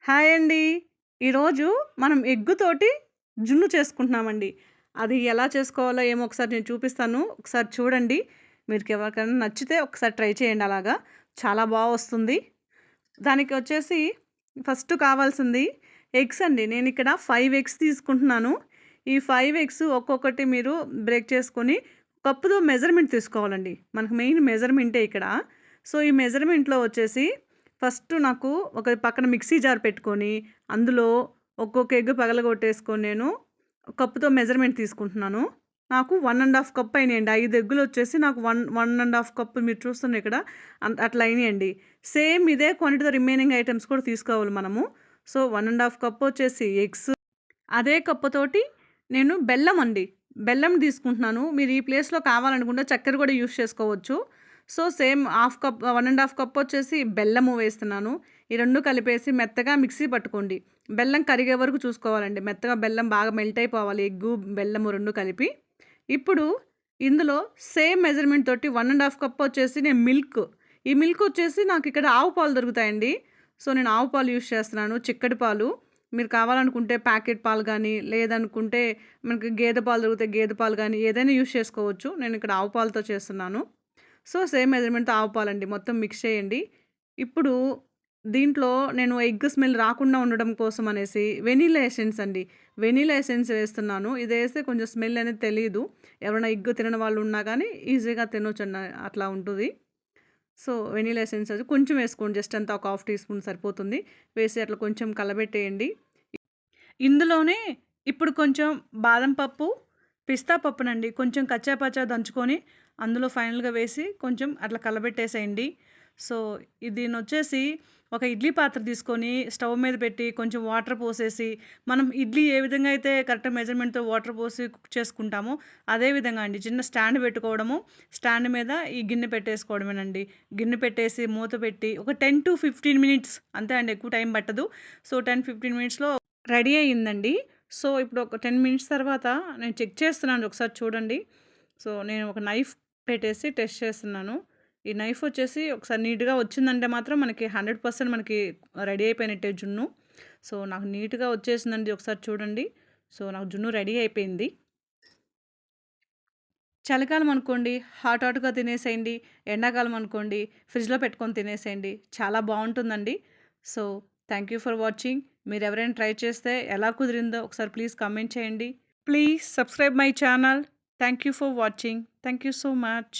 Hi అండి. ఈరోజు మనం ఎగ్గుతోటి జున్ను చేసుకుంటున్నామండి. అది ఎలా చేసుకోవాలో ఏమో ఒకసారి నేను చూపిస్తాను. ఒకసారి చూడండి. మీకెవరికైనా నచ్చితే ఒకసారి ట్రై చేయండి అలాగా. చాలా వస్తుంది. దానికి వచ్చేసి ఫస్ట్ కావాల్సింది ఎగ్స్ అండి. నేనిక్కడ 5 ఎగ్స్ తీసుకుంటున్నాను. ఈ 5 ఎగ్స్ ఒక్కొక్కటి మీరు బ్రేక్ చేసుకొని కప్పుతో మెజర్‌మెంట్ తీసుకోవాలండి. మనకు మెయిన్ మెజర్‌మెంటే ఇక్కడ. సో, ఈ మెజర్‌మెంట్‌లో వచ్చేసి ఫస్ట్ నాకు ఒక పక్కన మిక్సీ జార్ పెట్టుకొని, అందులో ఒక్కొక్క ఎగ్ పగలగొట్టేసుకొని నేను కప్పుతో మెజర్‌మెంట్ తీసుకుంటున్నాను. నాకు 1 ½ కప్ అయినాయండి. 5 ఎగ్గులొచ్చేసి నాకు 1 ½ కప్ మీరు చూస్తున్నారు ఇక్కడ అట్లా అయినాయండి. సేమ్ ఇదే క్వాంటిటీతో రిమైనింగ్ ఐటెమ్స్ కూడా తీసుకోవాలి మనము. సో, 1 ½ కప్ వచ్చేసి ఎగ్స్, అదే కప్పుతోటి నేను బెల్లం అండి. బెల్లం తీసుకుంటున్నాను. మీరు ఈ ప్లేస్‌లో కావాలనుకుంటే చక్కెర కూడా యూజ్ చేసుకోవచ్చు. So, same half cup 1 ½ cup వచ్చేసి బెల్లము వేస్తున్నాను. ఈ 2 కలిపేసి మెత్తగా మిక్సీ పట్టుకోండి. బెల్లం కరిగే వరకు చూసుకోవాలండి. మెత్తగా బెల్లం బాగా మెల్ట్ అయిపోవాలి. ఎగ్గు, బెల్లము 2 కలిపి. ఇప్పుడు ఇందులో సేమ్ మెజర్‌మెంట్ తోటి 1 ½ కప్ వచ్చేసి నేను మిల్క్. ఈ మిల్క్ వచ్చేసి నాకు ఇక్కడ ఆవు పాలు దొరుకుతాయండి. సో, నేను ఆవు పాలు యూజ్ చేస్తున్నాను. చిక్కటి పాలు. మీరు కావాలనుకుంటే ప్యాకెట్ పాలు గానీ, లేదనుకుంటే మనకి గేదె పాలు దొరుకుతాయి. గేదె పాలు గానీ ఏదైనా యూజ్ చేసుకోవచ్చు. నేను ఇక్కడ ఆవు పాలతో చేస్తున్నాను. సో, సేమ్ మెజర్‌మెంట్‌తో ఆవు పాలండి. మొత్తం మిక్స్ చేయండి. ఇప్పుడు దీంట్లో నేను ఎగ్ స్మెల్ రాకుండా ఉండడం కోసం అనేసి వెనిల్లా ఎసెన్స్ అండి. వెనిల్లా ఎసెన్స్ వేస్తున్నాను. ఇదేస్తే కొంచెం స్మెల్ అనేది తెలీదు. ఎవరైనా ఎగ్ తినని వాళ్ళు ఉన్నా గానీ ఈజీగా తినొచ్చండి. అట్లా ఉంటది. సో, వెనిల్లా ఎసెన్స్ అది కొంచెం వేసుకోండి. జస్ట్ అంతా ఒక హాఫ్ టీ స్పూన్ సరిపోతుంది. వేసి అట్లా కొంచెం కలబెట్టేయండి. ఇందులోనే ఇప్పుడు కొంచెం బాదం పప్పు, పిస్తా పప్పునండి కొంచెం కచ్చా పచ్చా దంచుకొని అందులో ఫైనల్‌గా వేసి కొంచెం అట్లా కలబెట్టేసేయండి. సో, దీన్నొచ్చేసి ఒక ఇడ్లీ పాత్ర తీసుకొని స్టవ్ మీద పెట్టి కొంచెం వాటర్ పోసేసి, మనం ఇడ్లీ ఏ విధంగా అయితే కరెక్ట్ మెజర్‌మెంట్‌తో వాటర్ పోసి కుక్ చేసుకుంటామో అదే విధంగా అండి. చిన్న స్టాండ్ పెట్టుకోవడము, స్టాండ్ మీద ఈ గిన్నె పెట్టేసుకోవడమేనండి. గిన్నె పెట్టేసి మూత పెట్టి ఒక 10-15 మినిట్స్ అంతే అండి, ఎక్కువ టైం పట్టదు. సో, 10-15 మినిట్స్‌లో రెడీ అయిందండి. సో, ఇప్పుడు ఒక 10 మినిట్స్ తర్వాత నేను చెక్ చేస్తున్నాను, ఒకసారి చూడండి. సో, నేను ఒక నైఫ్ పెట్టేసి టెస్ట్ చేస్తున్నాను. ఈ నైఫ్ వచ్చేసి ఒకసారి నీట్‌గా వచ్చిందంటే మాత్రం మనకి 100% మనకి రెడీ అయిపోయినట్టే జున్ను. సో, నాకు నీట్‌గా వచ్చేసిందండి, ఒకసారి చూడండి. సో, నాకు జున్ను రెడీ అయిపోయింది. చలికాలం అనుకోండి హాట్‌గా తినేసేయండి. ఎండాకాలం అనుకోండి ఫ్రిడ్జ్‌లో పెట్టుకొని తినేసేయండి. చాలా బావుంటుందండి. So, thank you for watching. మీరెవరైనా ట్రై చేస్తే ఎలా కుదిరిందో ఒకసారి ప్లీజ్ కామెంట్ చేయండి. Please subscribe my channel. Thank you for watching. Thank you so much.